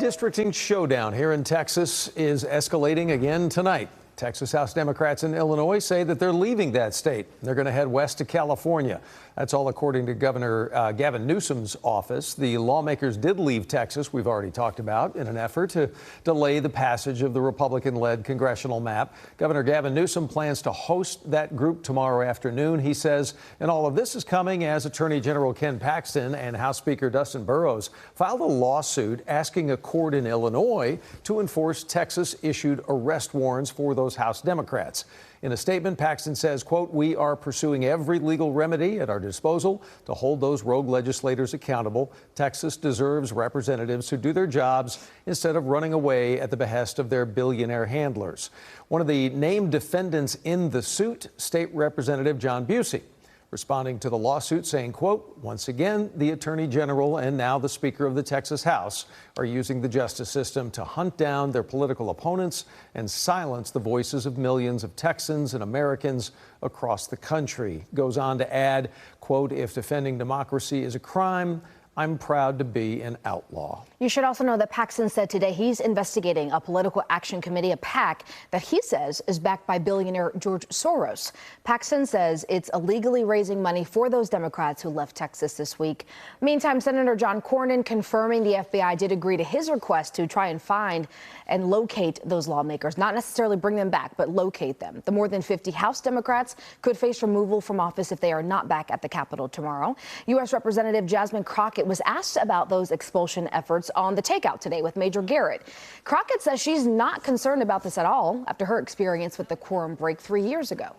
redistricting showdown here in Texas is escalating again tonight. Texas House Democrats in Illinois say that they're leaving that state. They're going to head west to California. That's all according to Governor Gavin Newsom's office. The lawmakers did leave Texas, we've already talked about, in an effort to delay the passage of the Republican-led congressional map. Governor Gavin Newsom plans to host that group tomorrow afternoon, he says. And all of this is coming as Attorney General Ken Paxton and House Speaker Dustin Burrows filed a lawsuit asking a court in Illinois to enforce Texas-issued arrest warrants for those House Democrats. In a statement, Paxton says, quote, "We are pursuing every legal remedy at our disposal to hold those rogue legislators accountable. Texas deserves representatives who do their jobs instead of running away at the behest of their billionaire handlers." One of the named defendants in the suit, State Representative John Busey, responding to the lawsuit, saying, quote, "Once again, the Attorney General and now the Speaker of the Texas House are using the justice system to hunt down their political opponents and silence the voices of millions of Texans and Americans across the country." Goes on to add, quote, "If defending democracy is a crime, I'm proud to be an outlaw." You should also know that Paxton said today he's investigating a political action committee, a PAC, that he says is backed by billionaire George Soros. Paxton says it's illegally raising money for those Democrats who left Texas this week. Meantime, Senator John Cornyn confirming the FBI did agree to his request to try and find and locate those lawmakers, not necessarily bring them back, but locate them. The more than 50 House Democrats could face removal from office if they are not back at the Capitol tomorrow. U.S. Representative Jasmine Crockett was asked about those expulsion efforts on the Takeout today with Major Garrett. Crockett says she's not concerned about this at all after her experience with the quorum break 3 years ago.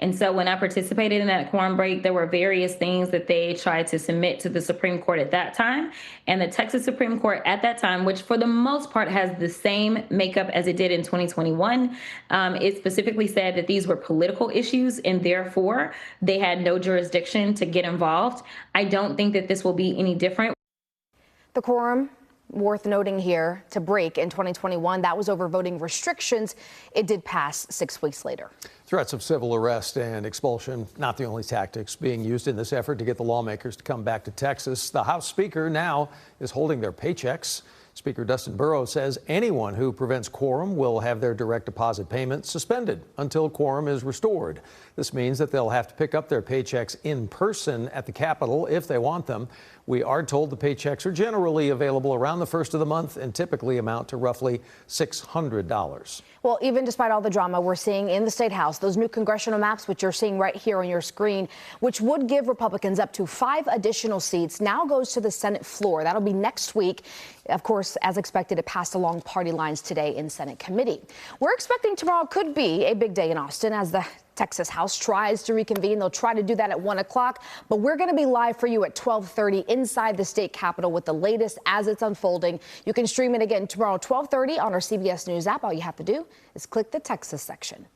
And so when I participated in that quorum break, there were various things that they tried to submit to the Supreme Court at that time. And the Texas Supreme Court at that time, which for the most part has the same makeup as it did in 2021, it specifically said that these were political issues and therefore they had no jurisdiction to get involved. I don't think that this will be any different. The quorum, worth noting here, to break in 2021, that was over voting restrictions. It did pass 6 weeks later. Threats of civil arrest and expulsion, not the only tactics being used in this effort to get the lawmakers to come back to Texas. The House Speaker now is holding their paychecks. Speaker Dustin Burrows says anyone who prevents quorum will have their direct deposit payments suspended until quorum is restored. This means that they'll have to pick up their paychecks in person at the Capitol if they want them. We are told the paychecks are generally available around the first of the month and typically amount to roughly $600. Well, even despite all the drama we're seeing in the State House, those new congressional maps, which you're seeing right here on your screen, which would give Republicans up to 5 additional seats, now goes to the Senate floor. That'll be next week. Of course, as expected, it passed along party lines today in Senate committee. We're expecting tomorrow could be a big day in Austin as the Texas House tries to reconvene. They'll try to do that at 1 o'clock, but we're going to be live for you at 12:30 inside the state capitol with the latest as it's unfolding. You can stream it again tomorrow 12:30 on our CBS News app. All you have to do is click the Texas section.